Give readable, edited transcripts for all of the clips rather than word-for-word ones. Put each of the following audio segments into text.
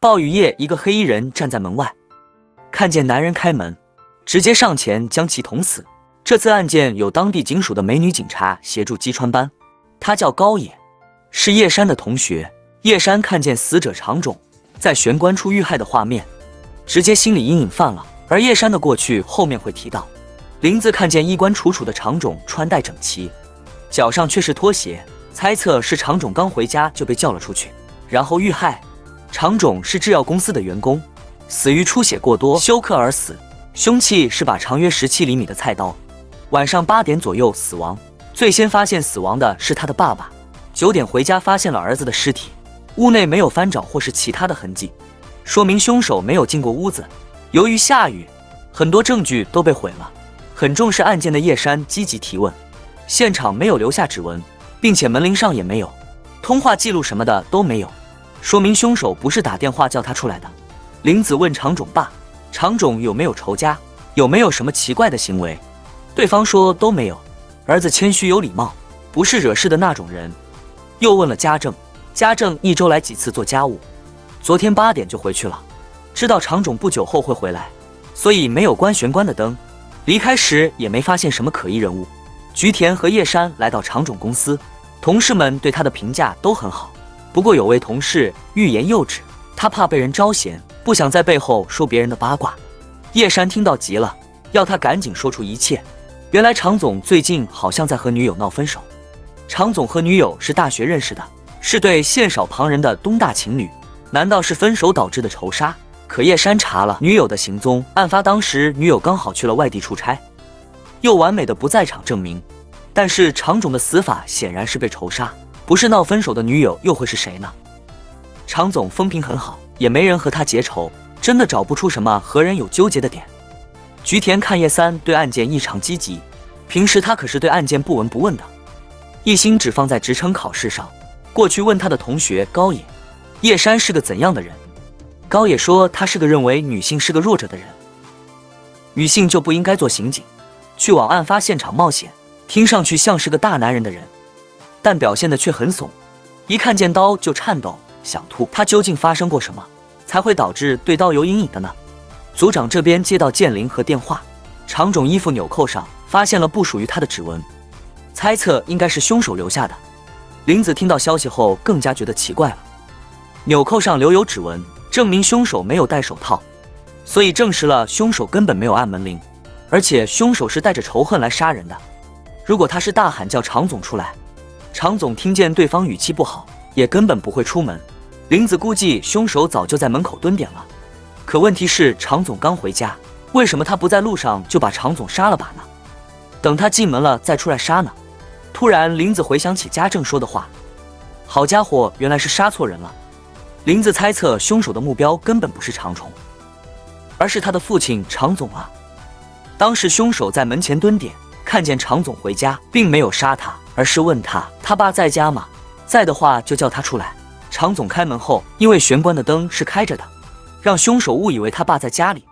暴雨夜，一个黑衣人站在门外，看见男人开门，直接上前将其捅死。这次案件有当地警署的美女警察协助击穿班，她叫高野，是叶山的同学。叶山看见死者长冢在玄关处遇害的画面，直接心理阴影犯了。而叶山的过去后面会提到。林子看见衣冠楚楚的长冢穿戴整齐，脚上却是拖鞋，猜测是长冢刚回家就被叫了出去，然后遇害。长冢是制药公司的员工，死于出血过多休克而死，凶器是把长约17厘米的菜刀。晚上8点左右死亡，最先发现死亡的是他的爸爸。9点回家发现了儿子的尸体，屋内没有翻找或是其他的痕迹，说明凶手没有进过屋子。由于下雨，很多证据都被毁了。很重视案件的叶山积极提问，现场没有留下指纹，并且门铃上也没有，通话记录什么的都没有，说明凶手不是打电话叫他出来的。林子问长冢爸，长冢有没有仇家，有没有什么奇怪的行为？对方说都没有，儿子谦虚有礼貌，不是惹事的那种人。又问了家政，家政1周来几次做家务，昨天8点就回去了，知道长冢不久后会回来，所以没有关玄关的灯。离开时也没发现什么可疑人物。菊田和叶山来到长冢公司，同事们对他的评价都很好，不过有位同事欲言又止，他怕被人招嫌，不想在背后说别人的八卦。叶山听到急了，要他赶紧说出一切。原来长总最近好像在和女友闹分手。长总和女友是大学认识的，是对羡少旁人的东大情侣，难道是分手导致的仇杀？可叶山查了女友的行踪，案发当时女友刚好去了外地出差，又完美的不在场证明。但是长冢的死法显然是被仇杀，不是闹分手的女友又会是谁呢？长总风评很好，也没人和他结仇，真的找不出什么和人有纠结的点。菊田看叶三对案件异常积极，平时他可是对案件不闻不问的，一心只放在职称考试上。过去问他的同学高野，叶山是个怎样的人？高野说他是个认为女性是个弱者的人，女性就不应该做刑警，去往案发现场冒险，听上去像是个大男人的人，但表现的却很怂，一看见刀就颤抖想吐。他究竟发生过什么才会导致对刀有阴影的呢？组长这边接到建林和电话，长冢衣服纽扣上发现了不属于他的指纹，猜测应该是凶手留下的。林子听到消息后更加觉得奇怪了，纽扣上留有指纹，证明凶手没有戴手套，所以证实了凶手根本没有按门铃，而且凶手是带着仇恨来杀人的。如果他是大喊叫常总出来，常总听见对方语气不好，也根本不会出门。林子估计凶手早就在门口蹲点了，可问题是常总刚回家，为什么他不在路上就把常总杀了吧呢？等他进门了再出来杀呢？突然林子回想起家政说的话，好家伙，原来是杀错人了。林子猜测凶手的目标根本不是长虫，而是他的父亲常总啊。当时凶手在门前蹲点，看见常总回家，并没有杀他，而是问他爸在家吗？在的话就叫他出来。常总开门后，因为玄关的灯是开着的，让凶手误以为他爸在家里，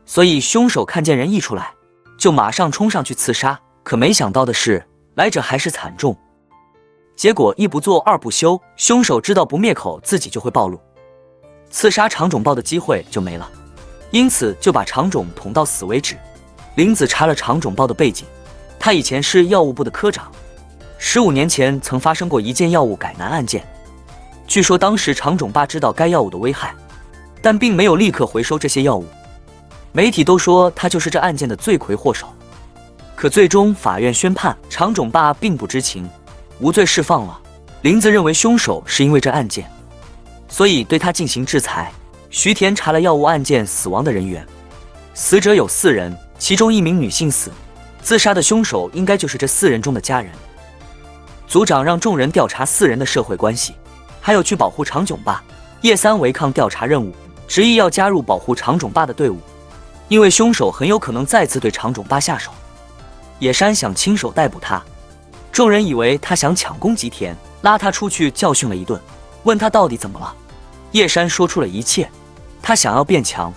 所以凶手看见人一出来，就马上冲上去刺杀。可没想到的是，来者还是惨重。结果一不做二不休，凶手知道不灭口自己就会暴露，刺杀常冢豹的机会就没了，因此就把常冢捅到死为止。林子查了常冢豹的背景，他以前是药物部的科长，15年前曾发生过一件药物改男案件，据说当时常冢爸知道该药物的危害，但并没有立刻回收这些药物，媒体都说他就是这案件的罪魁祸首。可最终法院宣判常冢爸并不知情，无罪释放了。林子认为凶手是因为这案件，所以对他进行制裁。徐田查了药物案件死亡的人员，死者有4人，其中1名女性死，自杀的凶手应该就是这4人中的家人。组长让众人调查4人的社会关系，还有去保护常冢爸。叶三违抗调查任务，执意要加入保护常冢爸的队伍，因为凶手很有可能再次对常冢爸下手。野山想亲手逮捕他，众人以为他想抢攻吉田，拉他出去教训了一顿，问他到底怎么了。叶山说出了一切，他想要变强。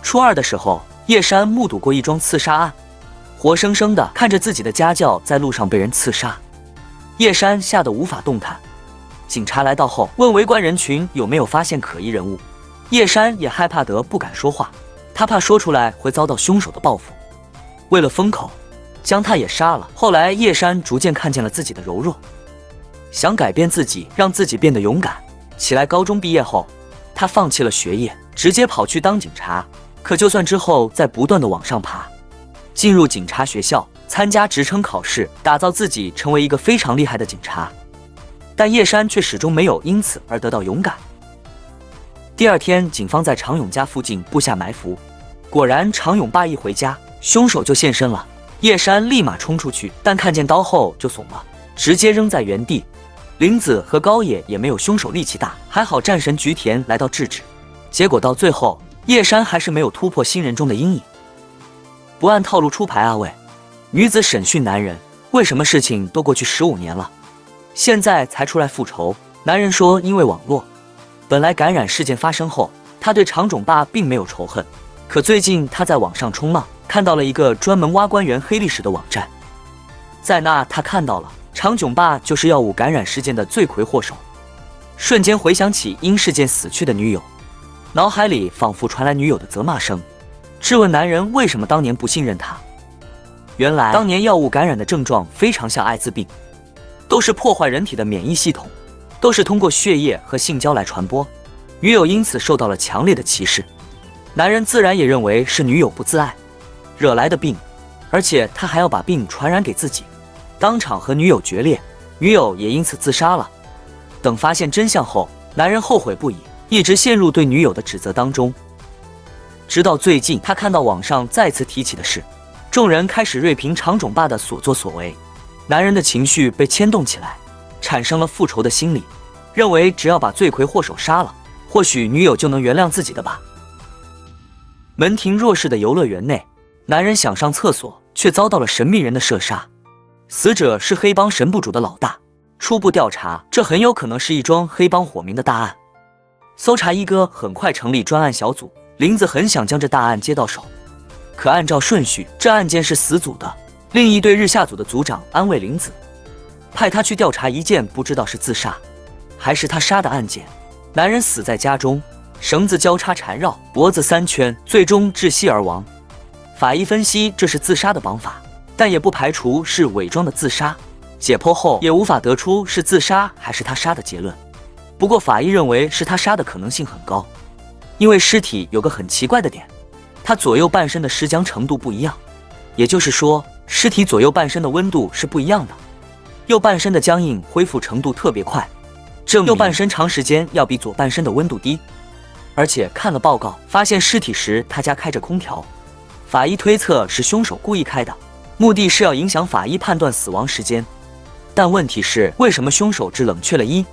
初2的时候，叶山目睹过一桩刺杀案，活生生的看着自己的家教在路上被人刺杀，叶山吓得无法动弹。警察来到后，问围观人群有没有发现可疑人物，叶山也害怕得不敢说话，他怕说出来会遭到凶手的报复。为了封口，将他也杀了。后来叶山逐渐看见了自己的柔弱，想改变自己，让自己变得勇敢起来。高中毕业后，他放弃了学业，直接跑去当警察。可就算之后在不断的往上爬，进入警察学校，参加职称考试，打造自己成为一个非常厉害的警察，但叶山却始终没有因此而得到勇敢。第二天，警方在常勇家附近布下埋伏，果然常勇爸一回家，凶手就现身了。叶山立马冲出去，但看见刀后就怂了，直接扔在原地。林子和高野也没有凶手力气大，还好战神菊田来到制止。结果到最后，叶山还是没有突破新人中的阴影。不按套路出牌啊喂！女子审讯男人，为什么事情都过去15年了，现在才出来复仇？男人说因为网络。本来感染事件发生后，他对常种爸并没有仇恨，可最近他在网上冲浪，看到了一个专门挖官员黑历史的网站，在那他看到了常囧爸就是药物感染事件的罪魁祸首，瞬间回想起因事件死去的女友，脑海里仿佛传来女友的责骂声，质问男人为什么当年不信任他。原来当年药物感染的症状非常像艾滋病，都是破坏人体的免疫系统，都是通过血液和性交来传播，女友因此受到了强烈的歧视。男人自然也认为是女友不自爱惹来的病，而且他还要把病传染给自己，当场和女友决裂，女友也因此自杀了。等发现真相后，男人后悔不已，一直陷入对女友的指责当中。直到最近，他看到网上再次提起的事，众人开始锐评常种爸的所作所为，男人的情绪被牵动起来，产生了复仇的心理，认为只要把罪魁祸首杀了，或许女友就能原谅自己的吧。门庭若市的游乐园内，男人想上厕所，却遭到了神秘人的射杀。死者是黑帮神部主的老大，初步调查，这很有可能是一桩黑帮火名的大案。搜查一哥很快成立专案小组，林子很想将这大案接到手，可按照顺序，这案件是死组的。另一队日下组的组长安慰林子，派他去调查一件不知道是自杀还是他杀的案件。男人死在家中，绳子交叉缠绕，脖子3圈，最终窒息而亡。法医分析这是自杀的绑法，但也不排除是伪装的自杀。解剖后也无法得出是自杀还是他杀的结论。不过法医认为是他杀的可能性很高，因为尸体有个很奇怪的点，他左右半身的尸僵程度不一样，也就是说尸体左右半身的温度是不一样的，右半身的僵硬恢复程度特别快，证明右半身长时间要比左半身的温度低。而且看了报告，发现尸体时他家开着空调，法医推测是凶手故意开的，目的是要影响法医判断死亡时间。但问题是，为什么凶手只冷却了1？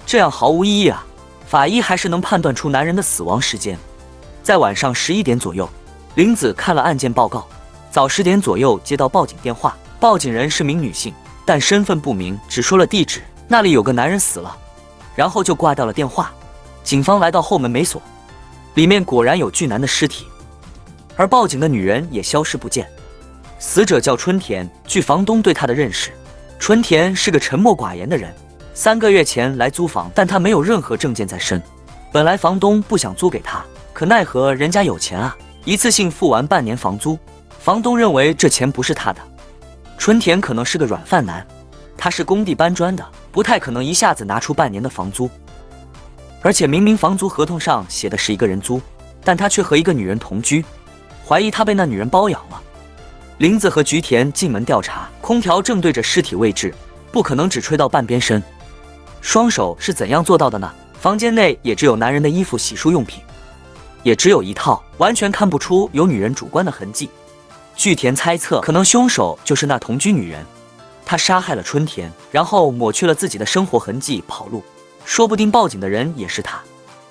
这样毫无意义啊！法医还是能判断出男人的死亡时间。在晚上11点左右，林子看了案件报告，早10点左右接到报警电话，报警人是名女性，但身份不明，只说了地址，那里有个男人死了，然后就挂掉了电话。警方来到后门没锁，里面果然有巨男的尸体，而报警的女人也消失不见。死者叫春田，据房东对他的认识，春田是个沉默寡言的人，3个月前来租房，但他没有任何证件在身。本来房东不想租给他，可奈何人家有钱啊，一次性付完半年房租。房东认为这钱不是他的，春田可能是个软饭男，他是工地搬砖的，不太可能一下子拿出半年的房租。而且明明房租合同上写的是一个人租，但他却和一个女人同居，怀疑他被那女人包养了。林子和菊田进门调查，空调正对着尸体位置，不可能只吹到半边身。双手是怎样做到的呢？房间内也只有男人的衣服、洗漱用品，也只有一套，完全看不出有女人主观的痕迹。菊田猜测，可能凶手就是那同居女人，他杀害了春田，然后抹去了自己的生活痕迹跑路，说不定报警的人也是他。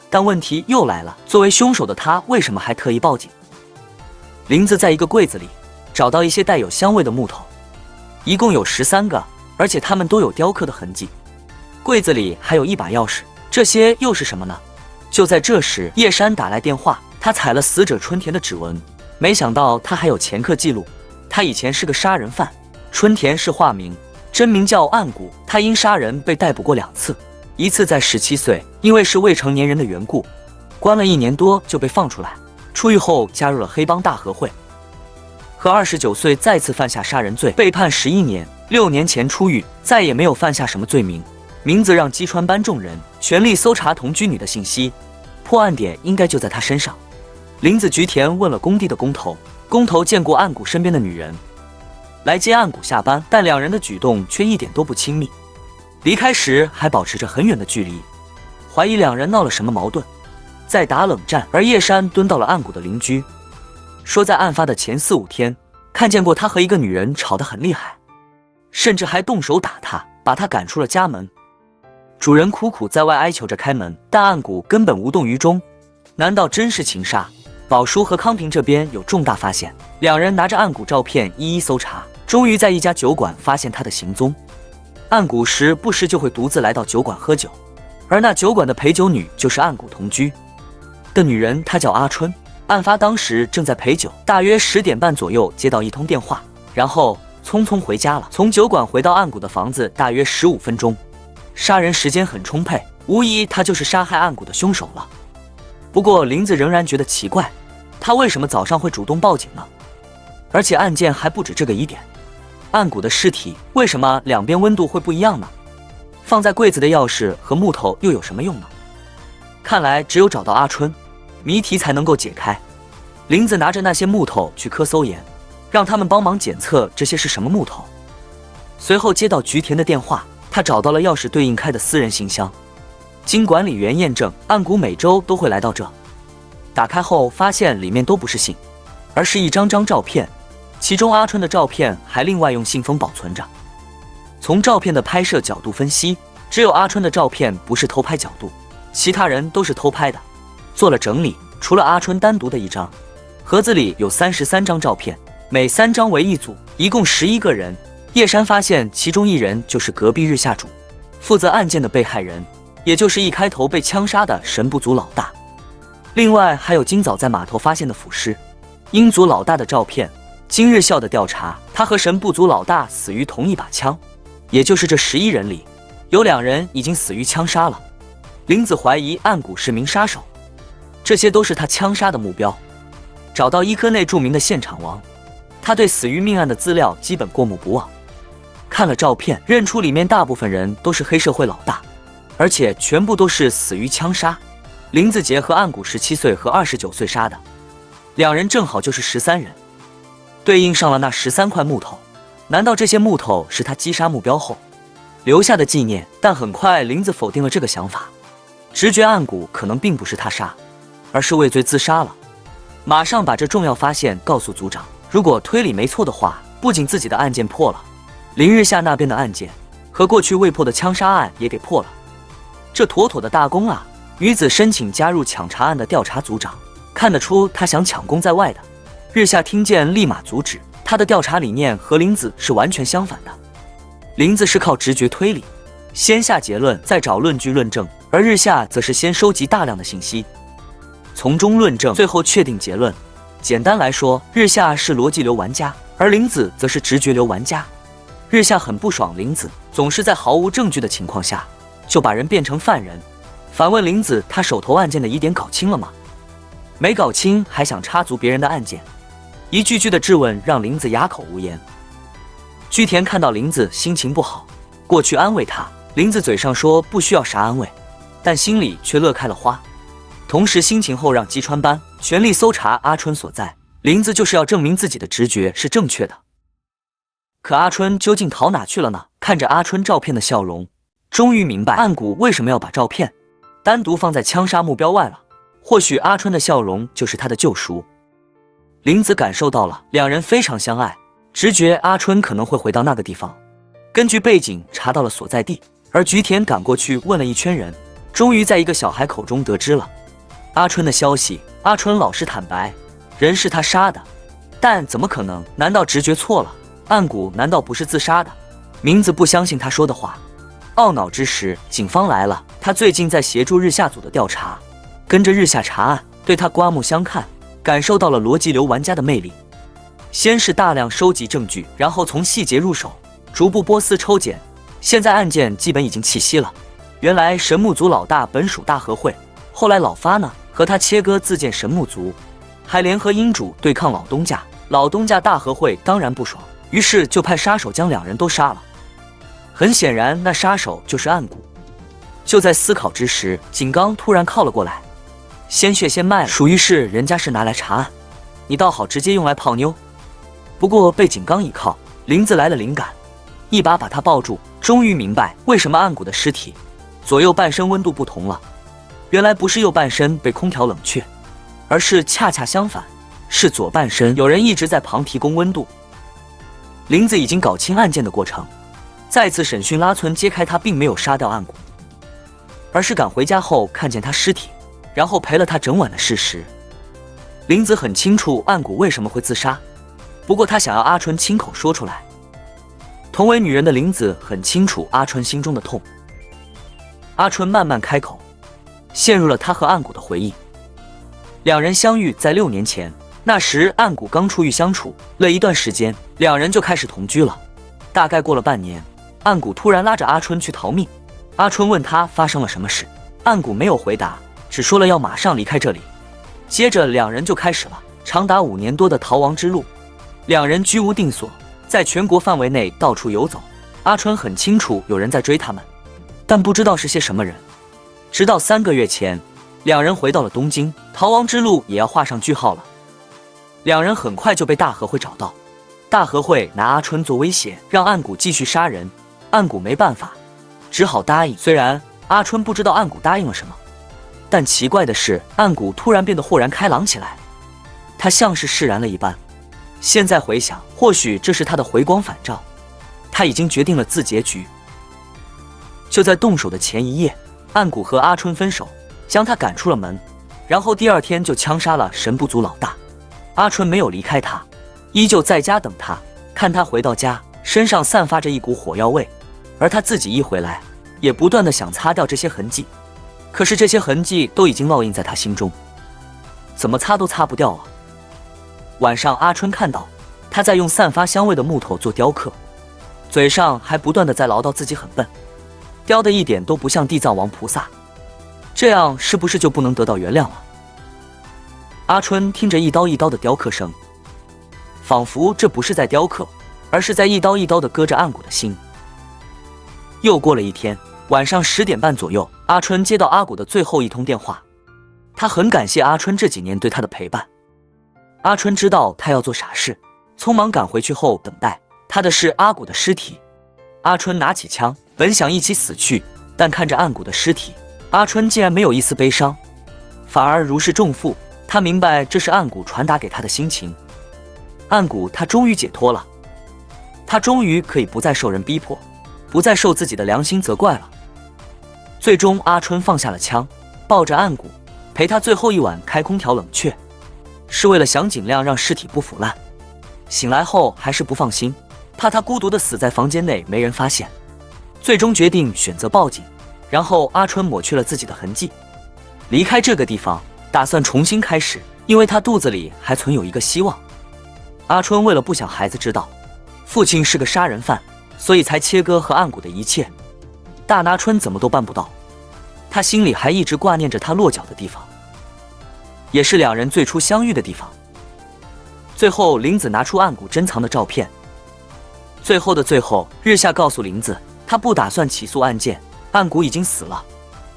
但问题又来了，作为凶手的他为什么还特意报警？林子在一个柜子里找到一些带有香味的木头，一共有13个，而且它们都有雕刻的痕迹。柜子里还有一把钥匙，这些又是什么呢？就在这时，叶山打来电话，他踩了死者春田的指纹，没想到他还有前科记录，他以前是个杀人犯。春田是化名，真名叫岸谷，他因杀人被逮捕过2次，一次在17岁，因为是未成年人的缘故，关了1年多就被放出来，出狱后加入了黑帮大和会。和29岁再次犯下杀人罪，被判11年，6年前出狱，再也没有犯下什么罪名。名字让击穿班众人全力搜查同居女的信息，破案点应该就在她身上。林子菊田问了工地的工头，工头见过岸谷身边的女人，来接岸谷下班，但两人的举动却一点都不亲密，离开时还保持着很远的距离，怀疑两人闹了什么矛盾，在打冷战。而叶山蹲到了岸谷的邻居，说在案发的前4、5天，看见过他和一个女人吵得很厉害，甚至还动手打他，把他赶出了家门。主人苦苦在外哀求着开门，但岸谷根本无动于衷。难道真是情杀？宝叔和康平这边有重大发现，两人拿着岸谷照片一一搜查，终于在一家酒馆发现他的行踪。岸谷时不时就会独自来到酒馆喝酒，而那酒馆的陪酒女就是岸谷同居的女人，她叫阿春。案发当时正在陪酒，大约10点半左右接到一通电话，然后匆匆回家了。从酒馆回到岸谷的房子大约15分钟，杀人时间很充沛，无疑他就是杀害岸谷的凶手了。不过林子仍然觉得奇怪，他为什么早上会主动报警呢？而且案件还不止这个疑点，岸谷的尸体为什么两边温度会不一样呢？放在柜子的钥匙和木头又有什么用呢？看来只有找到阿春，谜题才能够解开。林子拿着那些木头去科搜研，让他们帮忙检测这些是什么木头。随后接到菊田的电话，他找到了钥匙对应开的私人信箱。经管理员验证，岸谷每周都会来到这。打开后发现里面都不是信，而是一张张照片，其中阿春的照片还另外用信封保存着。从照片的拍摄角度分析，只有阿春的照片不是偷拍角度，其他人都是偷拍的。做了整理，除了阿春单独的一张，盒子里有33张照片，每3张为一组，一共11个人。叶山发现其中1人就是隔壁日下主，负责案件的被害人，也就是一开头被枪杀的神部族老大。另外还有今早在码头发现的腐尸，英族老大的照片。经日校的调查，他和神部族老大死于同一把枪，也就是这11人里，有2人已经死于枪杀了。林子怀疑岸谷是名杀手，这些都是他枪杀的目标。找到医科内著名的现场王，他对死于命案的资料基本过目不忘。看了照片，认出里面大部分人都是黑社会老大，而且全部都是死于枪杀。林子杰和岸谷17岁和29岁杀的，2人正好就是13人，对应上了那13块木头。难道这些木头是他击杀目标后留下的纪念？但很快林子否定了这个想法，直觉岸谷可能并不是他杀，而是畏罪自杀了。马上把这重要发现告诉组长，如果推理没错的话，不仅自己的案件破了，林日夏那边的案件和过去未破的枪杀案也给破了，这妥妥的大功啊！女子申请加入抢查案的调查组长，看得出她想抢功在外的。日夏听见立马阻止，他的调查理念和林子是完全相反的。林子是靠直觉推理，先下结论再找论据论证，而日夏则是先收集大量的信息，从中论证，最后确定结论。简单来说，日夏是逻辑流玩家，而林子则是直觉流玩家。日夏很不爽林子总是在毫无证据的情况下就把人变成犯人，反问林子他手头案件的疑点搞清了吗？没搞清还想插足别人的案件，一句句的质问让林子哑口无言。居田看到林子心情不好，过去安慰他。林子嘴上说不需要啥安慰，但心里却乐开了花。同时心情后让击穿班全力搜查阿春所在，林子就是要证明自己的直觉是正确的。可阿春究竟逃哪去了呢？看着阿春照片的笑容，终于明白岸谷为什么要把照片单独放在枪杀目标外了。或许阿春的笑容就是他的救赎。林子感受到了两人非常相爱，直觉阿春可能会回到那个地方。根据背景查到了所在地，而菊田赶过去问了一圈人，终于在一个小孩口中得知了阿春的消息。阿春老实坦白，人是他杀的，但怎么可能？难道直觉错了？岸谷难道不是自杀的？名字不相信他说的话。懊恼之时，警方来了。他最近在协助日下组的调查，跟着日下查案，对他刮目相看，感受到了逻辑流玩家的魅力。先是大量收集证据，然后从细节入手，逐步剥丝抽检。现在案件基本已经气息了。原来神木族老大本属大和会，后来老发呢和和他切割自建神木族，还联合阴主对抗老东家。老东家大和会当然不爽，于是就派杀手将两人都杀了。很显然，那杀手就是岸谷。就在思考之时，井刚突然靠了过来，鲜血先卖了，属于是人家是拿来查案，你倒好直接用来泡妞。不过被井刚一靠，林子来了灵感，一把把他抱住，终于明白为什么岸谷的尸体左右半身温度不同了。原来不是右半身被空调冷却，而是恰恰相反，是左半身有人一直在旁提供温度。林子已经搞清案件的过程，再次审讯拉村揭开他并没有杀掉岸谷，而是赶回家后看见他尸体，然后陪了他整晚的事实。林子很清楚岸谷为什么会自杀，不过他想要阿春亲口说出来。同为女人的林子很清楚阿春心中的痛。阿春慢慢开口，陷入了他和岸谷的回忆。两人相遇在6年前，那时岸谷刚出狱相处了一段时间，两人就开始同居了。大概过了半年，岸谷突然拉着阿春去逃命。阿春问他发生了什么事，岸谷没有回答，只说了要马上离开这里。接着两人就开始了长达5年多的逃亡之路。两人居无定所，在全国范围内到处游走。阿春很清楚有人在追他们，但不知道是些什么人。直到3个月前，两人回到了东京，逃亡之路也要画上句号了。两人很快就被大和会找到，大和会拿阿春做威胁，让岸谷继续杀人。岸谷没办法，只好答应。虽然阿春不知道岸谷答应了什么，但奇怪的是，岸谷突然变得豁然开朗起来，他像是释然了一般。现在回想，或许这是他的回光返照，他已经决定了自结局。就在动手的前一夜，岸谷和阿春分手，将他赶出了门，然后第2天就枪杀了神部族老大。阿春没有离开他，依旧在家等他。看他回到家，身上散发着一股火药味，而他自己一回来，也不断的想擦掉这些痕迹，可是这些痕迹都已经烙印在他心中，怎么擦都擦不掉啊。晚上，阿春看到他在用散发香味的木头做雕刻，嘴上还不断的在唠叨自己很笨，雕的一点都不像地藏王菩萨，这样是不是就不能得到原谅了？阿春听着一刀一刀的雕刻声，仿佛这不是在雕刻，而是在一刀一刀的割着岸谷的心。又过了1天，晚上10点半左右，阿春接到阿谷的最后一通电话，他很感谢阿春这几年对他的陪伴。阿春知道他要做傻事，匆忙赶回去后，等待他的是阿谷的尸体。阿春拿起枪，本想一起死去，但看着岸谷的尸体，阿春竟然没有一丝悲伤，反而如释重负。他明白这是岸谷传达给他的心情。岸谷他终于解脱了，他终于可以不再受人逼迫，不再受自己的良心责怪了。最终阿春放下了枪，抱着岸谷陪他最后一晚开空调冷却，是为了想尽量让尸体不腐烂。醒来后还是不放心，怕他孤独的死在房间内没人发现，最终决定选择报警。然后阿春抹去了自己的痕迹，离开这个地方，打算重新开始，因为他肚子里还存有一个希望。阿春为了不想孩子知道父亲是个杀人犯，所以才切割和岸谷的一切。大拿春怎么都办不到，他心里还一直挂念着他落脚的地方，也是两人最初相遇的地方。最后林子拿出岸谷珍藏的照片，最后的最后，日下告诉林子，他不打算起诉案件，岸谷已经死了，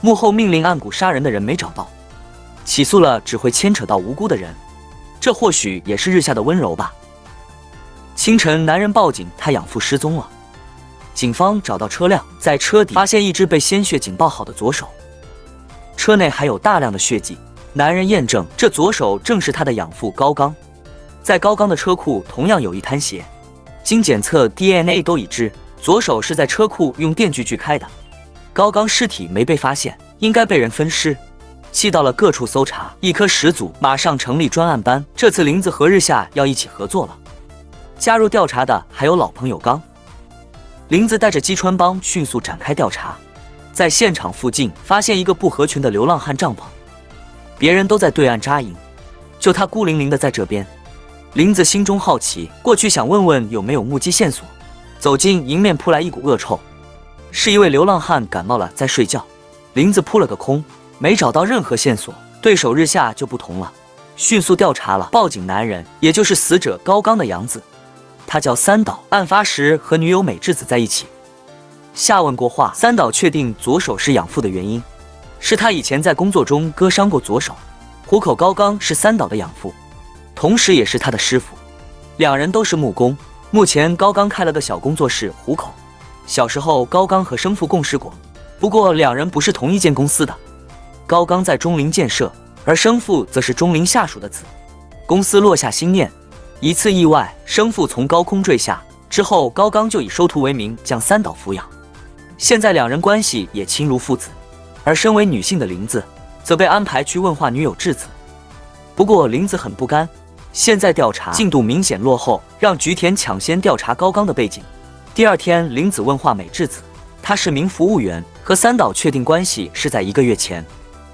幕后命令岸谷杀人的人没找到，起诉了只会牵扯到无辜的人，这或许也是日下的温柔吧。清晨，男人报警他养父失踪了，警方找到车辆，在车底发现一只被鲜血浸泡好的左手，车内还有大量的血迹。男人验证这左手正是他的养父高刚，在高刚的车库同样有一滩血，经检测 DNA 都一致，左手是在车库用电锯锯开的。高刚尸体没被发现，应该被人分尸。气到了各处搜查，一科10组马上成立专案班，这次林子和日下要一起合作了。加入调查的还有老朋友刚。林子带着击川帮迅速展开调查，在现场附近发现一个不合群的流浪汉帐篷，别人都在对岸扎营，就他孤零零的在这边。林子心中好奇，过去想问问有没有目击线索。走近，迎面扑来一股恶臭，是一位流浪汉感冒了在睡觉。林子扑了个空，没找到任何线索，对手日夏就不同了，迅速调查了报警男人，也就是死者高刚的养子，他叫三岛，案发时和女友美智子在一起。下问过话，三岛确定左手是养父的原因，是他以前在工作中割伤过左手。虎口高刚是三岛的养父，同时也是他的师傅，两人都是木工。目前高刚开了个小工作室虎口。小时候高刚和生父共事过，不过两人不是同一间公司的。高刚在中林建设，而生父则是中林下属的子。公司落下心念，一次意外，生父从高空坠下之后，高刚就以收徒为名将三岛抚养。现在两人关系也亲如父子，而身为女性的林子则被安排去问话女友智子。不过林子很不甘，现在调查进度明显落后，让菊田抢先调查高刚的背景。第二天，林子问话美智子，她是名服务员，和三岛确定关系是在1个月前，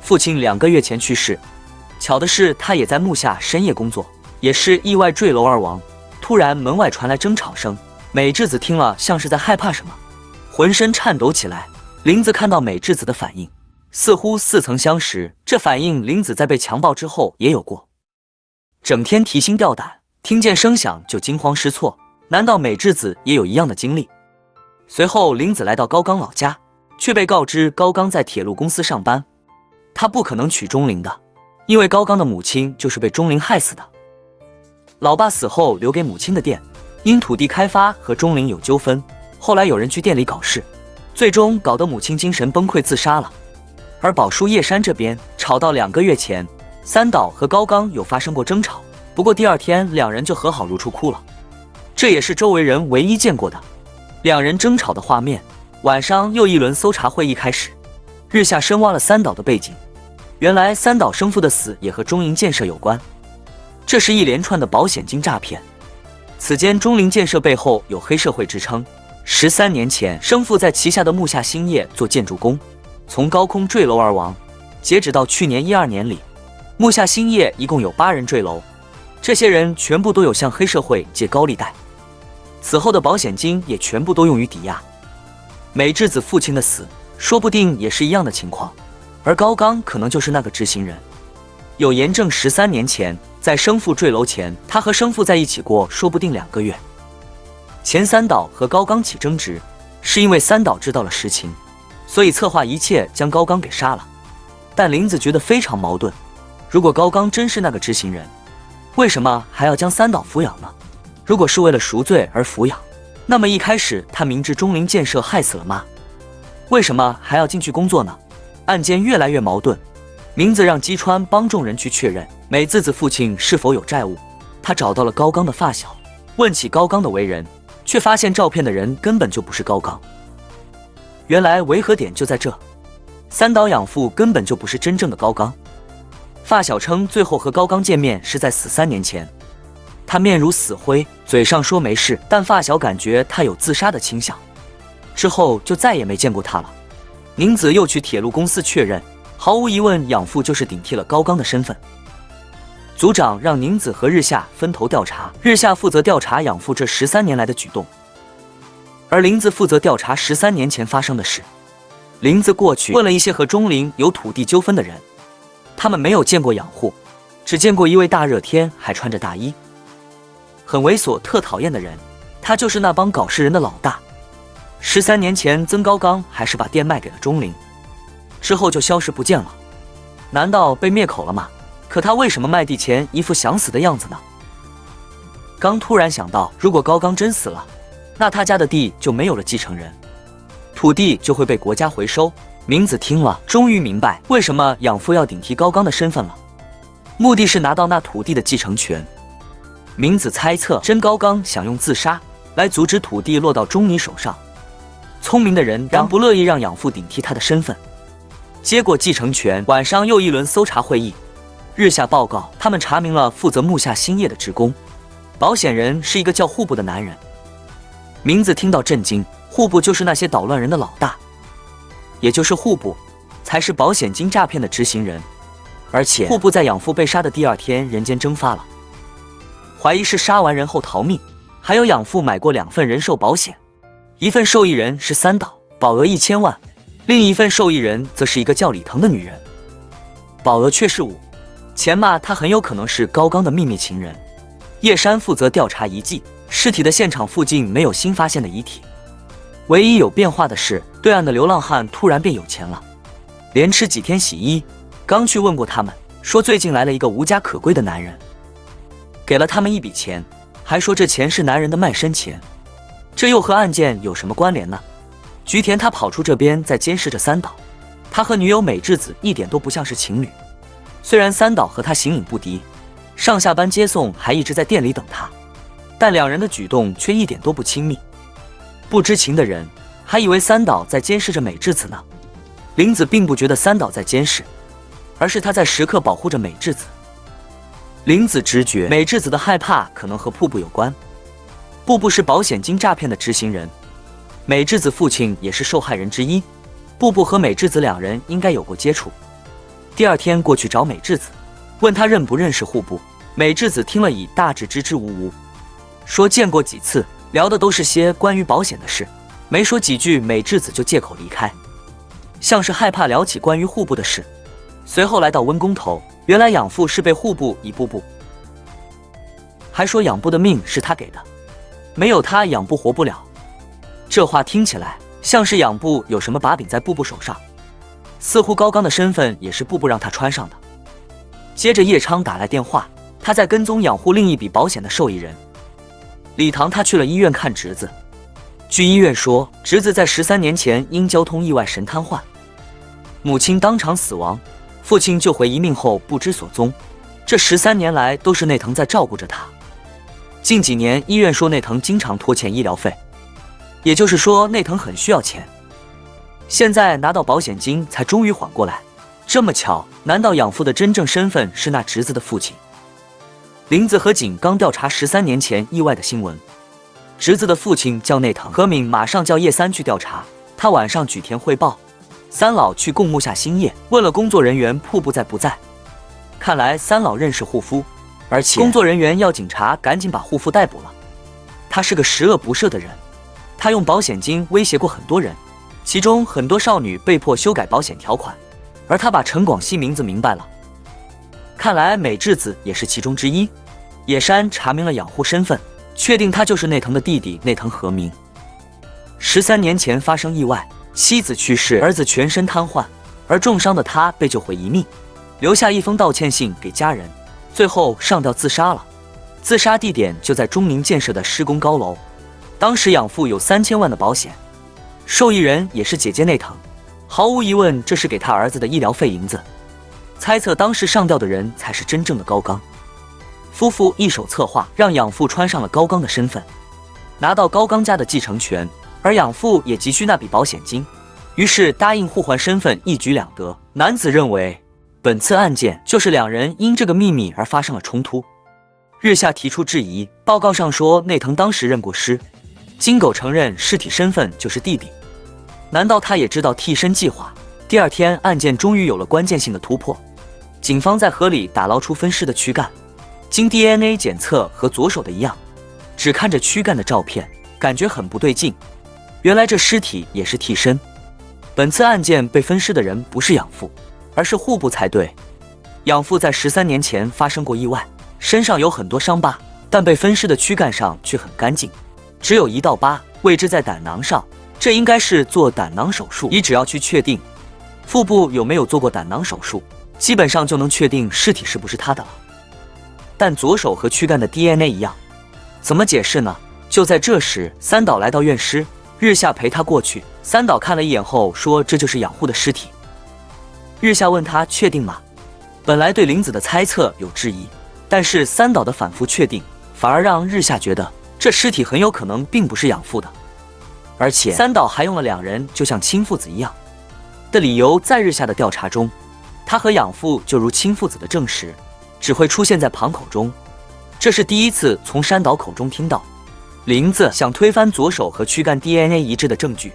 父亲2个月前去世。巧的是，她也在木下深夜工作，也是意外坠楼而亡。突然门外传来争吵声，美智子听了像是在害怕什么，浑身颤抖起来。林子看到美智子的反应，似乎似曾相识，这反应林子在被强暴之后也有过，整天提心吊胆，听见声响就惊慌失措。难道美智子也有一样的经历？随后林子来到高刚老家，却被告知高刚在铁路公司上班，他不可能娶钟灵的，因为高刚的母亲就是被钟灵害死的。老爸死后留给母亲的店，因土地开发和钟灵有纠纷，后来有人去店里搞事，最终搞得母亲精神崩溃自杀了。而宝叔叶山这边吵到2个月前，三岛和高刚有发生过争吵，不过第二天两人就和好如初哭了，这也是周围人唯一见过的两人争吵的画面。晚上又一轮搜查会议开始，日下深挖了三岛的背景，原来三岛生父的死也和中银建设有关，这是一连串的保险金诈骗。此间中林建设背后有黑社会之称。13年前，生父在旗下的木下兴业做建筑工，从高空坠楼而亡。截止到去年12年里，木下兴业一共有8人坠楼，这些人全部都有向黑社会借高利贷，此后的保险金也全部都用于抵押。美智子父亲的死，说不定也是一样的情况，而高刚可能就是那个执行人。有严正13年前，在生父坠楼前，他和生父在一起过，说不定2个月。前三岛和高刚起争执，是因为三岛知道了实情，所以策划一切将高刚给杀了。但林子觉得非常矛盾，如果高刚真是那个执行人，为什么还要将三岛抚养呢？如果是为了赎罪而抚养，那么一开始他明知中林建设害死了妈，为什么还要进去工作呢？案件越来越矛盾，明子让基川帮众人去确认美智子父亲是否有债务。他找到了高刚的发小，问起高刚的为人，却发现照片的人根本就不是高刚。原来违和点就在这，三岛养父根本就不是真正的高刚。发小称最后和高刚见面是在死3年前，他面如死灰，嘴上说没事，但发小感觉他有自杀的倾向，之后就再也没见过他了。宁子又去铁路公司确认，毫无疑问养父就是顶替了高刚的身份。组长让宁子和日下分头调查，日下负责调查养父这13年来的举动，而林子负责调查13年前发生的事。林子过去问了一些和钟灵有土地纠纷的人，他们没有见过养父，只见过一位大热天还穿着大衣，很猥琐特讨厌的人，他就是那帮搞事人的老大。13年前曾高刚还是把店卖给了钟灵，之后就消失不见了，难道被灭口了吗？可他为什么卖地前一副想死的样子呢？刚突然想到，如果高刚真死了，那他家的地就没有了继承人，土地就会被国家回收。明子听了，终于明白为什么养父要顶替高刚的身份了，目的是拿到那土地的继承权。明子猜测，真高刚想用自杀来阻止土地落到钟离手上。聪明的人当然不乐意让养父顶替他的身份。接过继承权，晚上又一轮搜查会议。日下报告，他们查明了负责木下兴业的职工，保险人是一个叫户部的男人。名字听到震惊，户部就是那些捣乱人的老大，也就是户部才是保险金诈骗的执行人。而且户部在养父被杀的第2天人间蒸发了，怀疑是杀完人后逃命。还有养父买过2份人寿保险，一份受益人是三岛，保额1000万，另一份受益人则是一个叫李腾的女人。保额却是5。前骂他很有可能是高刚的秘密情人。叶山负责调查遗迹，尸体的现场附近没有新发现的遗体。唯一有变化的是，对岸的流浪汉突然变有钱了，连吃几天洗衣。刚去问过他们，说最近来了一个无家可归的男人，给了他们一笔钱，还说这钱是男人的卖身钱。这又和案件有什么关联呢？菊田他跑出这边在监视着三岛，他和女友美智子一点都不像是情侣。虽然三岛和他形影不离，上下班接送还一直在店里等他，但两人的举动却一点都不亲密。不知情的人还以为三岛在监视着美智子呢。玲子并不觉得三岛在监视，而是他在时刻保护着美智子。玲子直觉美智子的害怕可能和瀑布有关。瀑布是保险金诈骗的执行人，美智子父亲也是受害人之一。瀑布和美智子两人应该有过接触。第二天过去找美智子，问他认不认识户部。美智子听了已大致支支吾吾，说见过几次，聊的都是些关于保险的事，没说几句美智子就借口离开，像是害怕聊起关于户部的事。随后来到温公头，原来养父是被户部一步步，还说养父的命是他给的，没有他养父活不了。这话听起来像是养父有什么把柄在步步手上，似乎高刚的身份也是步步让他穿上的。接着叶昌打来电话，他在跟踪养护另一笔保险的受益人李唐。他去了医院看侄子，据医院说，侄子在13年前因交通意外神瘫痪，母亲当场死亡，父亲救回一命后不知所踪。这13年来都是内藤在照顾着他。近几年医院说内藤经常拖欠医疗费，也就是说内藤很需要钱，现在拿到保险金才终于缓过来。这么巧，难道养父的真正身份是那侄子的父亲？林子和景刚调查13年前意外的新闻，侄子的父亲叫内藤，何敏马上叫叶三去调查。他晚上举田汇报，三老去共木下兴业，问了工作人员瀑布在不在。看来三老认识护夫，而且工作人员要警察赶紧把护夫逮捕了。他是个十恶不赦的人，他用保险金威胁过很多人，其中很多少女被迫修改保险条款，而他把陈广熙名字明白了。看来美智子也是其中之一。野山查明了养护身份，确定他就是内藤的弟弟内藤和明。13年前发生意外，妻子去世，儿子全身瘫痪，而重伤的他被救回一命，留下一封道歉信给家人，最后上吊自杀了。自杀地点就在中宁建设的施工高楼。当时养父有3000万的保险，受益人也是姐姐内藤，毫无疑问这是给他儿子的医疗费银子。猜测当时上吊的人才是真正的高刚。夫妇一手策划，让养父穿上了高刚的身份，拿到高刚家的继承权，而养父也急需那笔保险金，于是答应互换身份，一举两得。男子认为本次案件就是两人因这个秘密而发生了冲突。日下提出质疑，报告上说内藤当时认过尸，金狗承认尸体身份就是弟弟，难道他也知道替身计划？第二天案件终于有了关键性的突破，警方在河里打捞出分尸的躯干，经 DNA 检测和左手的一样，只看着躯干的照片感觉很不对劲，原来这尸体也是替身。本次案件被分尸的人不是养父，而是户部才对。养父在13年前发生过意外，身上有很多伤疤，但被分尸的躯干上却很干净，只有1道疤，位置在胆囊上，这应该是做胆囊手术。你只要去确定腹部有没有做过胆囊手术，基本上就能确定尸体是不是他的了。但左手和躯干的 DNA 一样，怎么解释呢？就在这时，三岛来到院尸，日下陪他过去。三岛看了一眼后说这就是养护的尸体。日下问他确定吗？本来对林子的猜测有质疑，但是三岛的反复确定反而让日下觉得这尸体很有可能并不是养父的，而且三岛还用了两人就像亲父子一样的理由。在日下的调查中，他和养父就如亲父子的证实只会出现在旁口中，这是第一次从山岛口中听到。林子想推翻左手和躯干 DNA 一致的证据，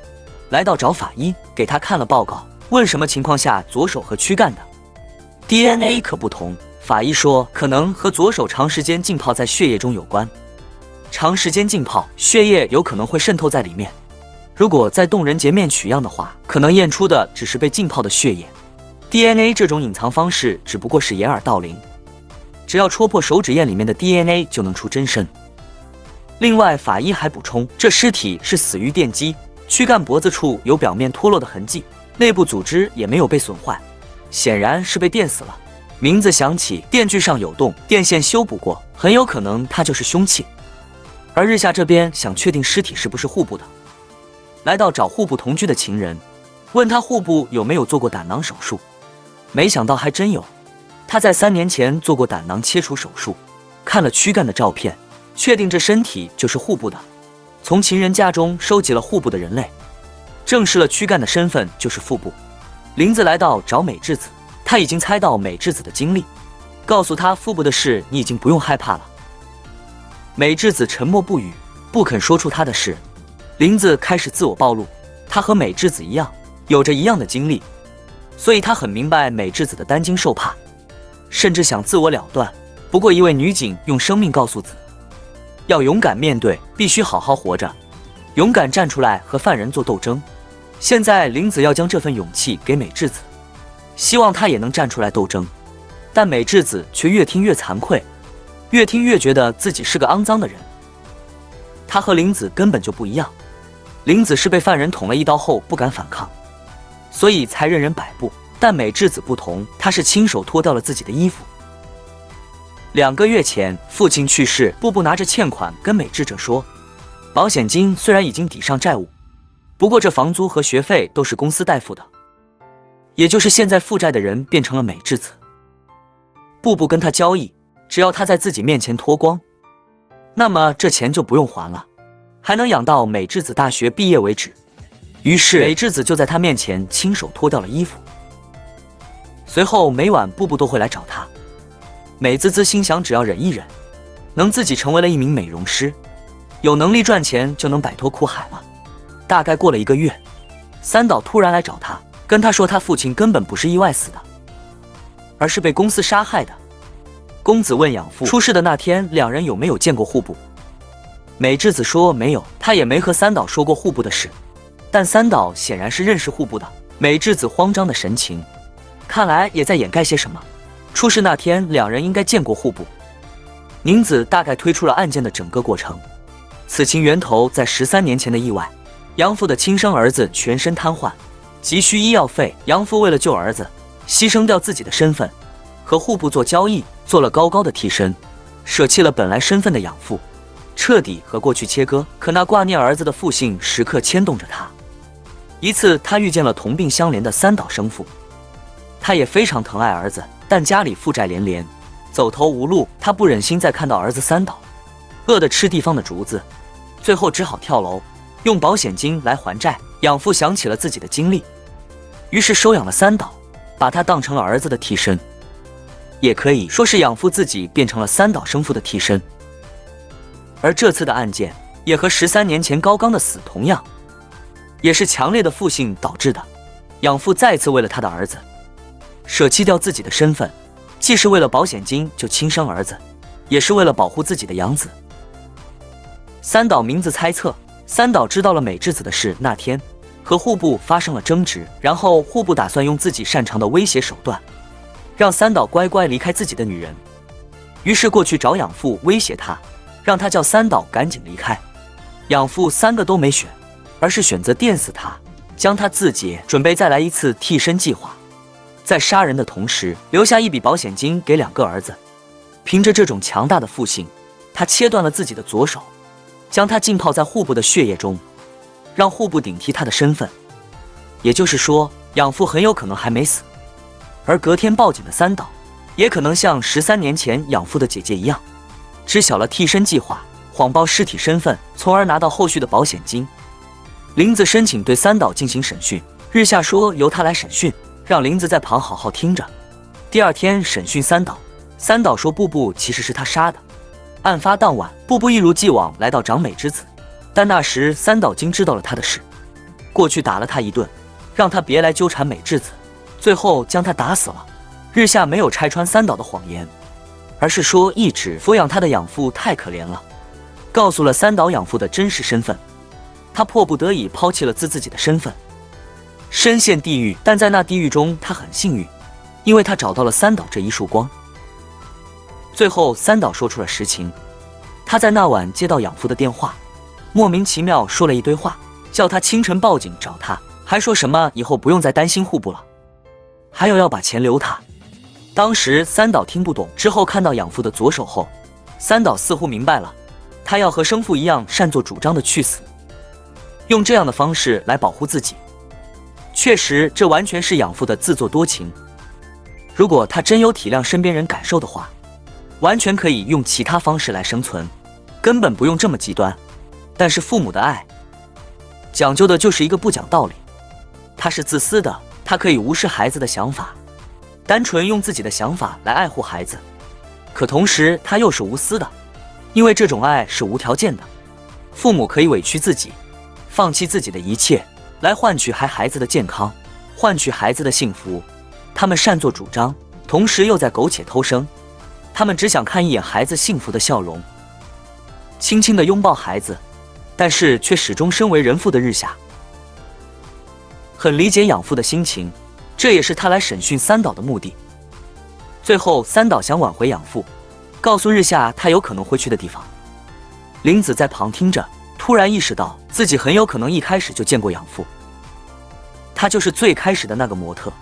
来到找法医，给他看了报告，问什么情况下左手和躯干的 DNA 可不同。法医说可能和左手长时间浸泡在血液中有关，长时间浸泡，血液有可能会渗透在里面，如果在动人截面取样的话，可能验出的只是被浸泡的血液 DNA 这种隐藏方式只不过是掩耳盗铃，只要戳破手指验里面的 DNA 就能出真身。另外，法医还补充，这尸体是死于电击，躯干脖子处有表面脱落的痕迹，内部组织也没有被损坏，显然是被电死了。名字响起，电锯上有洞，电线修补过，很有可能它就是凶器。而日夏这边想确定尸体是不是户部的，来到找户部同居的情人，问他户部有没有做过胆囊手术，没想到还真有，他在3年前做过胆囊切除手术，看了躯干的照片，确定这身体就是户部的，从情人家中收集了户部的人类，证实了躯干的身份就是腹部。林子来到找美智子，他已经猜到美智子的经历，告诉他腹部的事你已经不用害怕了。美智子沉默不语，不肯说出他的事。林子开始自我暴露，他和美智子一样，有着一样的经历，所以他很明白美智子的担惊受怕，甚至想自我了断。不过一位女警用生命告诉子，要勇敢面对，必须好好活着，勇敢站出来和犯人做斗争。现在林子要将这份勇气给美智子，希望她也能站出来斗争。但美智子却越听越惭愧，越听越觉得自己是个肮脏的人。她和林子根本就不一样，林子是被犯人捅了一刀后不敢反抗，所以才任人摆布，但美智子不同，她是亲手脱掉了自己的衣服。2个月前，父亲去世，步步拿着欠款跟美智者说，保险金虽然已经抵上债务，不过这房租和学费都是公司代付的，也就是现在负债的人变成了美智子。步步跟他交易，只要他在自己面前脱光，那么这钱就不用还了，还能养到美智子大学毕业为止。于是美智子就在他面前亲手脱掉了衣服。随后每晚步步都会来找他，美滋滋心想只要忍一忍，能自己成为了一名美容师，有能力赚钱就能摆脱苦海了。大概过了1个月，三岛突然来找他，跟他说他父亲根本不是意外死的，而是被公司杀害的。公子问养父出事的那天2人有没有见过户部，美智子说没有，他也没和三岛说过户部的事，但三岛显然是认识户部的。美智子慌张的神情，看来也在掩盖些什么。出事那天2人应该见过户部。宁子大概推出了案件的整个过程，此情源头在13年前的意外。养父的亲生儿子全身瘫痪，急需医药费，养父为了救儿子，牺牲掉自己的身份，和户部做交易，做了高高的替身，舍弃了本来身份的养父，彻底和过去切割。可那挂念儿子的父性时刻牵动着他。一次他遇见了同病相怜的三岛生父，他也非常疼爱儿子，但家里负债连连，走投无路，他不忍心再看到儿子三岛饿得吃地方的竹子，最后只好跳楼，用保险金来还债。养父想起了自己的经历，于是收养了三岛，把他当成了儿子的替身，也可以说是养父自己变成了三岛生父的替身。而这次的案件也和13年前高刚的死同样，也是强烈的父性导致的。养父再次为了他的儿子舍弃掉自己的身份，既是为了保险金救亲生儿子，也是为了保护自己的养子。三岛名字猜测，三岛知道了美智子的事那天和户部发生了争执，然后户部打算用自己擅长的威胁手段让三岛乖乖离开自己的女人，于是过去找养父威胁他，让他叫三岛赶紧离开。养父3个都没选，而是选择电死他，将他自结，准备再来一次替身计划，在杀人的同时留下一笔保险金给2个儿子。凭着这种强大的父性，他切断了自己的左手，将他浸泡在户部的血液中，让户部顶替他的身份。也就是说，养父很有可能还没死，而隔天报警的三岛也可能像13年前养父的姐姐一样，知晓了替身计划，谎报尸体身份，从而拿到后续的保险金。林子申请对三岛进行审讯，日下说由他来审讯，让林子在旁好好听着。第2天审讯三岛，三岛说步步其实是他杀的。案发当晚，步步一如既往来到长美之子，但那时三岛经知道了他的事，过去打了他一顿，让他别来纠缠美智子，最后将他打死了。日下没有拆穿三岛的谎言，而是说一直抚养他的养父太可怜了，告诉了三岛养父的真实身份。他迫不得已抛弃了自己的身份，深陷地狱，但在那地狱中他很幸运，因为他找到了三岛这一束光。最后，三岛说出了实情，他在那晚接到养父的电话，莫名其妙说了一堆话，叫他清晨报警找他，还说什么以后不用再担心户部了，还有要把钱留他。当时三岛听不懂，之后看到养父的左手后，三岛似乎明白了，他要和生父一样擅作主张的去死，用这样的方式来保护自己。确实，这完全是养父的自作多情。如果他真有体谅身边人感受的话，完全可以用其他方式来生存，根本不用这么极端。但是父母的爱，讲究的就是一个不讲道理。他是自私的，他可以无视孩子的想法，单纯用自己的想法来爱护孩子，可同时他又是无私的，因为这种爱是无条件的。父母可以委屈自己，放弃自己的一切，来换取孩子的健康，换取孩子的幸福。他们擅作主张，同时又在苟且偷生。他们只想看一眼孩子幸福的笑容，轻轻地拥抱孩子，但是却始终身为人父的日夏很理解养父的心情，这也是他来审讯三岛的目的。最后，三岛想挽回养父，告诉日夏他有可能会去的地方。玲子在旁听着，突然意识到自己很有可能一开始就见过养父，他就是最开始的那个模特。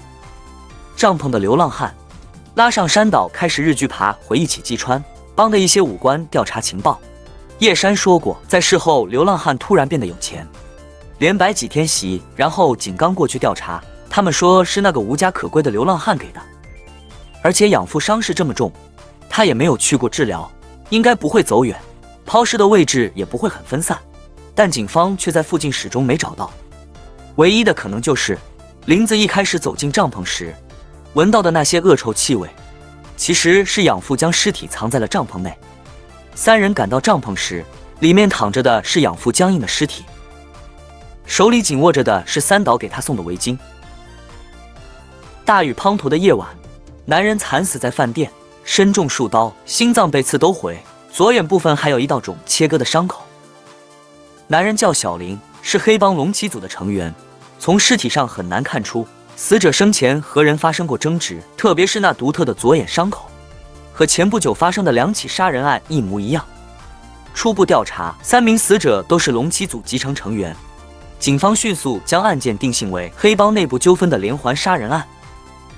帐篷的流浪汉拉上山岛，开始日剧爬回忆起姬川帮的一些武官调查情报。叶山说过，在事后流浪汉突然变得有钱，连摆几天席，然后井刚过去调查，他们说是那个无家可归的流浪汉给的。而且养父伤势这么重，他也没有去过治疗，应该不会走远，抛尸的位置也不会很分散，但警方却在附近始终没找到。唯一的可能就是林子一开始走进帐篷时闻到的那些恶臭气味，其实是养父将尸体藏在了帐篷内。三人赶到帐篷时，里面躺着的是养父僵硬的尸体，手里紧握着的是三岛给他送的围巾。大雨滂沱的夜晚，男人惨死在饭店，身中数刀，心脏被刺都毁，左眼部分还有一道肿切割的伤口。男人叫小林，是黑帮龙骑组的成员，从尸体上很难看出死者生前和人发生过争执，特别是那独特的左眼伤口，和前不久发生的2起杀人案一模一样。初步调查，3名死者都是龙骑组集成成员，警方迅速将案件定性为黑帮内部纠纷的连环杀人案。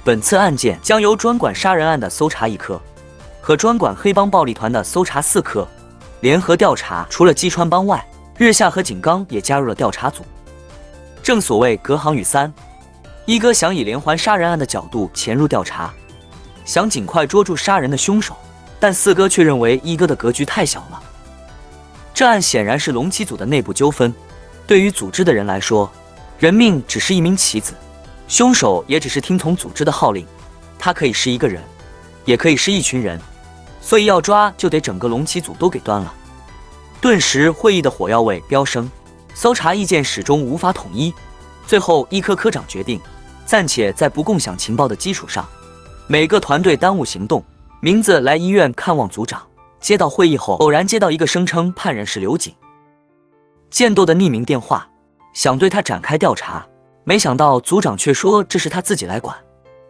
本次案件将由专管杀人案的搜查1科和专管黑帮暴力团的搜查4科联合调查，除了姬川帮外，日夏和井刚也加入了调查组。正所谓隔行与山，一哥想以连环杀人案的角度潜入调查，想尽快捉住杀人的凶手，但4哥却认为一哥的格局太小了。这案显然是龙骑组的内部纠纷，对于组织的人来说，人命只是一名棋子，凶手也只是听从组织的号令，他可以是一个人，也可以是一群人，所以要抓就得整个龙骑组都给端了。顿时会议的火药味飙升，搜查意见始终无法统一。最后一科科长决定暂且在不共享情报的基础上，每个团队单务行动。名字来医院看望组长，接到会议后偶然接到一个声称犯人是刘瑾剑斗的匿名电话，想对他展开调查，没想到组长却说这是他自己来管。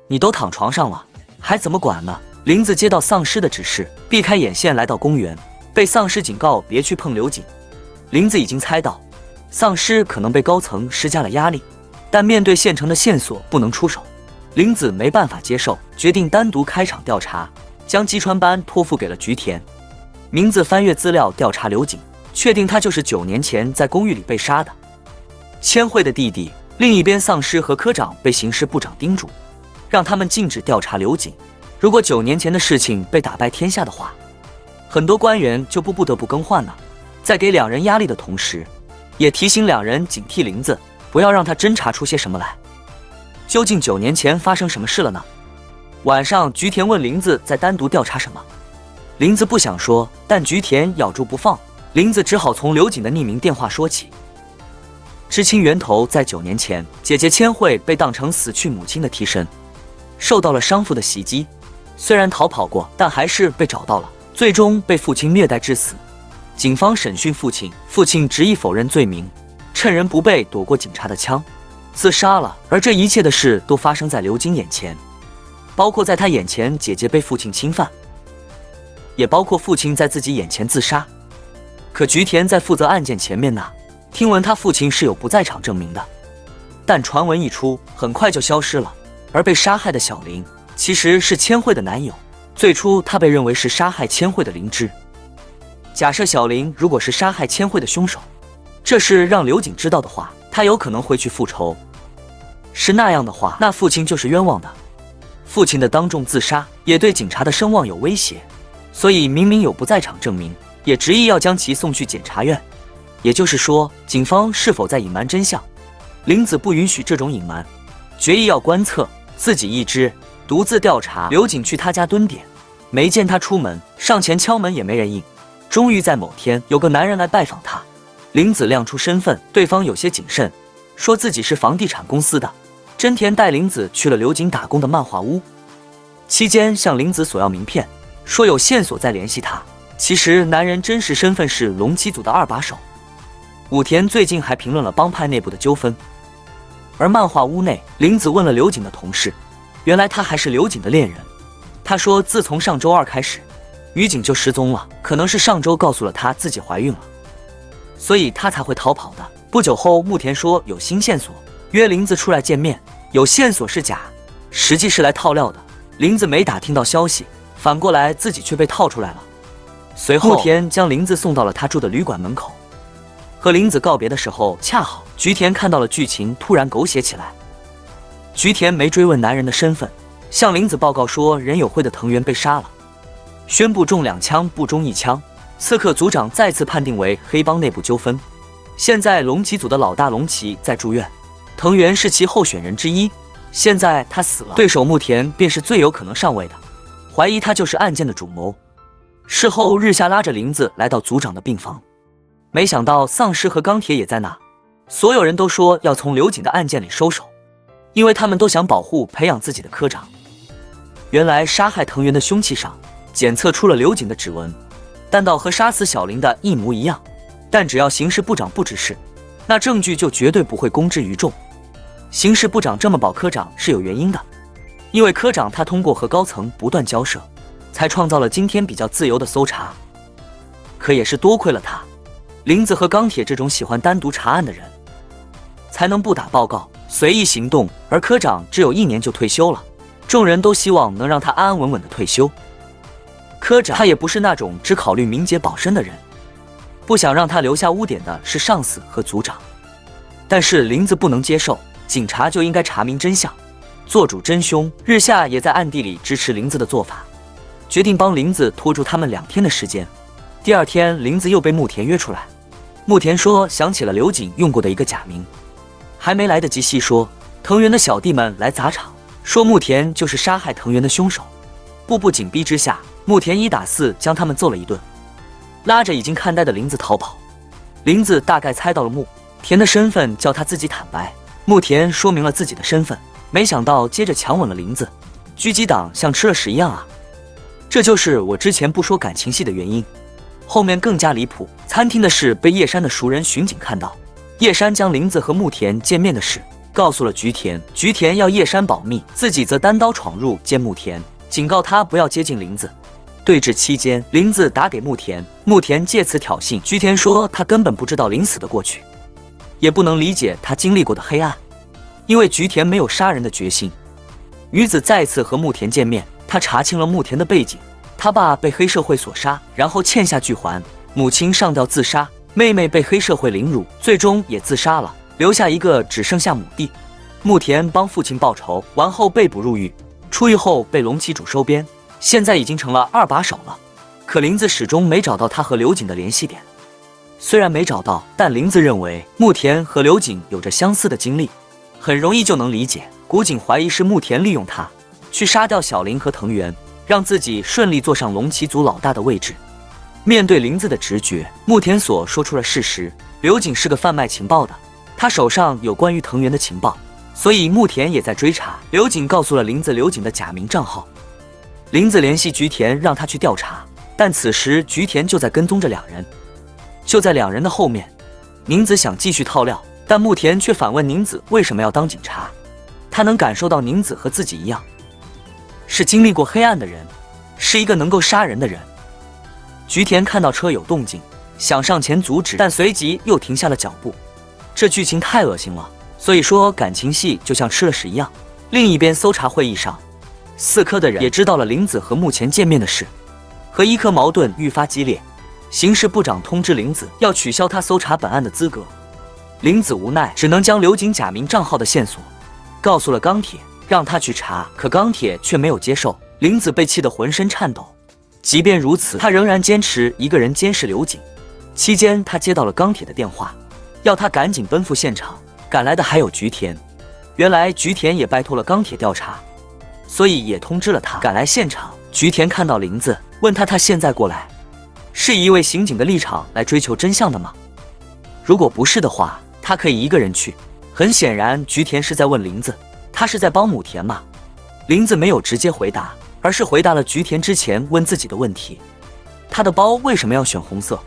你都躺床上了，还怎么管呢？林子接到丧尸的指示，避开眼线来到公园，被丧尸警告别去碰刘瑾。林子已经猜到丧尸可能被高层施加了压力，但面对现成的线索不能出手，林子没办法接受，决定单独开场调查，将姬川班托付给了菊田。名字翻阅资料调查刘瑾，确定他就是9年前在公寓里被杀的千惠的弟弟。另一边，丧尸和科长被刑事部长叮嘱，让他们禁止调查刘瑾，如果9年前的事情被打败天下的话，很多官员就不得不更换了。在给2人压力的同时，也提醒2人警惕林子，不要让他侦查出些什么来。究竟9年前发生什么事了呢？晚上，菊田问林子在单独调查什么，林子不想说，但菊田咬住不放，林子只好从刘瑾的匿名电话说起。知青源头在9年前，姐姐千惠被当成死去母亲的替身，受到了伤父的袭击，虽然逃跑过，但还是被找到了，最终被父亲虐待致死。警方审讯父亲，父亲执意否认罪名，趁人不备躲过警察的枪，自杀了。而这一切的事都发生在刘瑾眼前。包括在他眼前姐姐被父亲侵犯，也包括父亲在自己眼前自杀。可菊田在负责案件前面呢，听闻他父亲是有不在场证明的，但传闻一出，很快就消失了。而被杀害的小林其实是千惠的男友，最初他被认为是杀害千惠的灵芝。假设小林如果是杀害千惠的凶手，这事让刘瑾知道的话，他有可能会去复仇。是那样的话，那父亲就是冤枉的。父亲的当众自杀也对警察的声望有威胁，所以明明有不在场证明，也执意要将其送去检察院。也就是说，警方是否在隐瞒真相？林子不允许这种隐瞒，决意要观测，自己一支独自调查。刘瑾去他家蹲点，没见他出门，上前敲门也没人应。终于在某天，有个男人来拜访他，林子亮出身份，对方有些谨慎，说自己是房地产公司的。真田带林子去了刘瑾打工的漫画屋，期间向林子索要名片，说有线索再联系他。其实男人真实身份是龙七组的二把手。武田最近还评论了帮派内部的纠纷。而漫画屋内，林子问了刘瑾的同事，原来他还是刘瑾的恋人。他说自从上周二开始，于瑾就失踪了，可能是上周告诉了他自己怀孕了，所以他才会逃跑的。不久后，木田说有新线索，约林子出来见面。有线索是假，实际是来套料的。林子没打听到消息，反过来自己却被套出来了。随后，木田将林子送到了他住的旅馆门口。和林子告别的时候，恰好菊田看到了剧情突然狗血起来。菊田没追问男人的身份，向林子报告说人友会的藤原被杀了，宣布中2枪不中1枪。刺客组长再次判定为黑帮内部纠纷。现在龙崎组的老大龙崎在住院，藤原是其候选人之一。现在他死了，对手木田便是最有可能上位的，怀疑他就是案件的主谋。事后，日下拉着林子来到组长的病房，没想到丧尸和钢铁也在那。所有人都说要从刘瑾的案件里收手，因为他们都想保护培养自己的科长。原来杀害藤原的凶器上检测出了刘瑾的指纹，弹道和杀死小林的一模一样，但只要刑事部长不指示，那证据就绝对不会公之于众。刑事部长这么保科长是有原因的，因为科长他通过和高层不断交涉，才创造了今天比较自由的搜查。可也是多亏了他，林子和钢铁这种喜欢单独查案的人，才能不打报告随意行动。而科长只有1年就退休了，众人都希望能让他安安稳稳的退休。科长他也不是那种只考虑民节保身的人，不想让他留下污点的是上司和组长。但是林子不能接受，警察就应该查明真相，做主真凶。日下也在暗地里支持林子的做法，决定帮林子拖住他们2天的时间。第2天，林子又被木田约出来。木田说想起了刘瑾用过的一个假名，还没来得及细说，藤原的小弟们来砸场，说木田就是杀害藤原的凶手。步步紧逼之下，木田1打4将他们揍了一顿，拉着已经看呆的林子逃跑。林子大概猜到了木田的身份，叫他自己坦白。木田说明了自己的身份，没想到接着强吻了林子。狙击党像吃了屎一样啊！这就是我之前不说感情戏的原因。后面更加离谱，餐厅的事被叶山的熟人巡警看到，叶山将林子和木田见面的事告诉了菊田，菊田要叶山保密，自己则单刀闯入见木田，警告他不要接近林子。对峙期间，林子打给木田，木田借此挑衅菊田，说他根本不知道林死的过去，也不能理解他经历过的黑暗，因为菊田没有杀人的决心。鱼子再次和木田见面，他查清了木田的背景，他爸被黑社会所杀，然后欠下巨还，母亲上吊自杀，妹妹被黑社会凌辱，最终也自杀了，留下一个只剩下母弟。木田帮父亲报仇完后被捕入狱，出狱后被龙崎主收编，现在已经成了2把手了。可林子始终没找到他和刘瑾的联系点。虽然没找到，但林子认为木田和刘瑾有着相似的经历，很容易就能理解。古井怀疑是木田利用他去杀掉小林和藤原，让自己顺利坐上龙崎组老大的位置。面对林子的直觉，木田所说出了事实：刘瑾是个贩卖情报的，他手上有关于藤原的情报，所以木田也在追查。刘瑾告诉了林子刘瑾的假名账号，林子联系菊田让他去调查，但此时菊田就在跟踪着2人。就在2人的后面，宁子想继续套料，但木田却反问宁子为什么要当警察。他能感受到宁子和自己一样，是经历过黑暗的人，是一个能够杀人的人。菊田看到车有动静，想上前阻止，但随即又停下了脚步。这剧情太恶心了，所以说感情戏就像吃了屎一样。另一边搜查会议上，4科的人也知道了林子和目前见面的事，和1科矛盾愈发激烈。刑事部长通知林子要取消他搜查本案的资格，林子无奈只能将刘瑾假名账号的线索告诉了钢铁，让他去查，可钢铁却没有接受。林子被气得浑身颤抖，即便如此，他仍然坚持一个人监视刘瑾。期间，他接到了钢铁的电话，要他赶紧奔赴现场。赶来的还有菊田，原来菊田也拜托了钢铁调查，所以也通知了他赶来现场。菊田看到林子，问他现在过来是以一位刑警的立场来追求真相的吗？如果不是的话，他可以一个人去。很显然，菊田是在问林子，他是在帮母田吗？林子没有直接回答，而是回答了菊田之前问自己的问题。他的包为什么要选红色？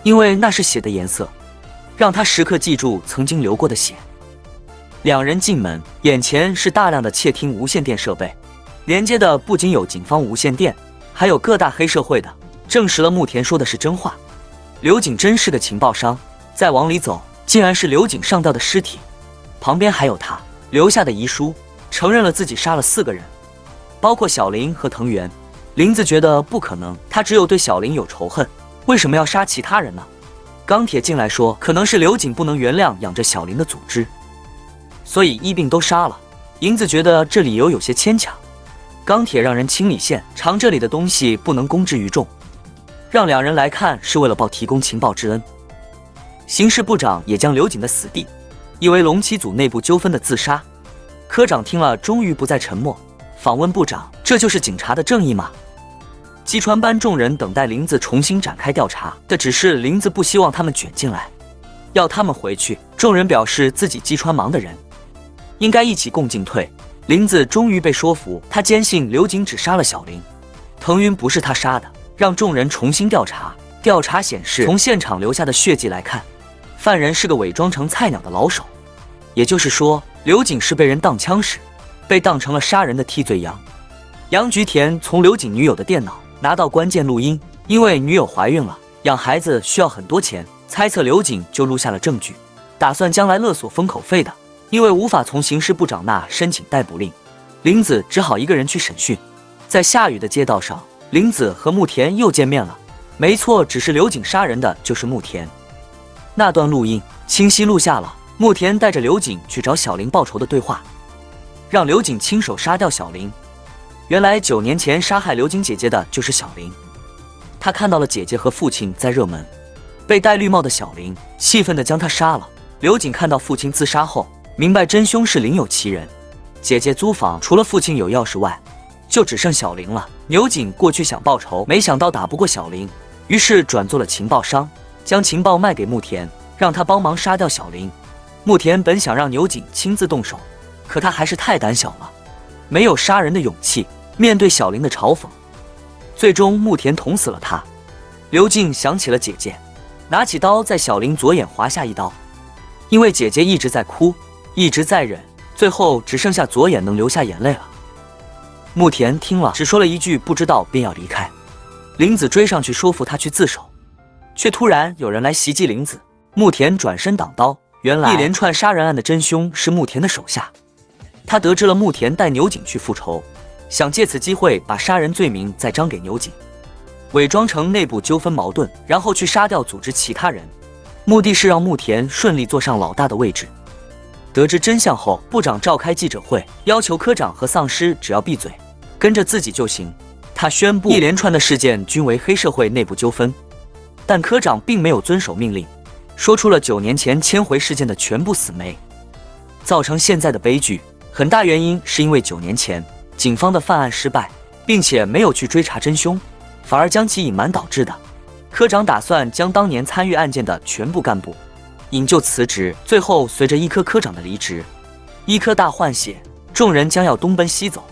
因为那是血的颜色，让他时刻记住曾经流过的血。两人进门，眼前是大量的窃听无线电设备，连接的不仅有警方无线电，还有各大黑社会的，证实了木田说的是真话。刘瑾真是个情报商。再往里走，竟然是刘瑾上吊的尸体，旁边还有他留下的遗书，承认了自己杀了4个人，包括小林和藤原。林子觉得不可能，他只有对小林有仇恨，为什么要杀其他人呢？钢铁进来说，可能是刘瑾不能原谅养着小林的组织，所以一并都杀了。银子觉得这理由有些牵强，钢铁让人清理现场，这里的东西不能公之于众，让两人来看是为了报提供情报之恩。刑事部长也将刘瑾的死地以为龙七组内部纠纷的自杀。科长听了终于不再沉默，访问部长，这就是警察的正义吗？击穿班众人等待林子重新展开调查，这只是林子不希望他们卷进来，要他们回去。众人表示自己击穿忙的人应该一起共进退。林子终于被说服，他坚信刘瑾只杀了小林，藤云不是他杀的，让众人重新调查。调查显示，从现场留下的血迹来看，犯人是个伪装成菜鸟的老手，也就是说，刘瑾是被人当枪使，被当成了杀人的替罪羊。杨菊田从刘瑾女友的电脑拿到关键录音，因为女友怀孕了，养孩子需要很多钱，猜测刘瑾就录下了证据，打算将来勒索封口费的。因为无法从刑事部长那申请逮捕令，林子只好一个人去审讯。在下雨的街道上，林子和木田又见面了。没错，只是刘瑾杀人的就是木田。那段录音清晰录下了木田带着刘瑾去找小林报仇的对话，让刘瑾亲手杀掉小林。原来9年前杀害刘瑾姐姐的就是小林。他看到了姐姐和父亲在热门，被戴绿帽的小林气愤地将他杀了。刘瑾看到父亲自杀后，明白真凶是另有其人。姐姐租房除了父亲有钥匙外，就只剩小林了。刘瑾过去想报仇，没想到打不过小林，于是转做了情报商，将情报卖给木田，让他帮忙杀掉小林。木田本想让刘瑾亲自动手，可他还是太胆小了，没有杀人的勇气。面对小林的嘲讽，最终木田捅死了他。刘瑾想起了姐姐，拿起刀在小林左眼划下一刀。因为姐姐一直在哭，一直在忍，最后只剩下左眼能流下眼泪了。木田听了，只说了一句不知道，便要离开。林子追上去说服他去自首，却突然有人来袭击林子，木田转身挡刀。原来一连串杀人案的真凶是木田的手下。他得知了木田带牛井去复仇，想借此机会把杀人罪名再章给牛井，伪装成内部纠纷矛盾，然后去杀掉组织其他人，目的是让木田顺利坐上老大的位置。得知真相后，部长召开记者会，要求科长和丧尸只要闭嘴，跟着自己就行。他宣布一连串的事件均为黑社会内部纠纷，但科长并没有遵守命令，说出了9年前千回事件的全部死没，造成现在的悲剧。很大原因是因为9年前警方的犯案失败，并且没有去追查真凶，反而将其隐瞒导致的。科长打算将当年参与案件的全部干部引咎辞职，最后随着医科科长的离职，医科大换血，众人将要东奔西走。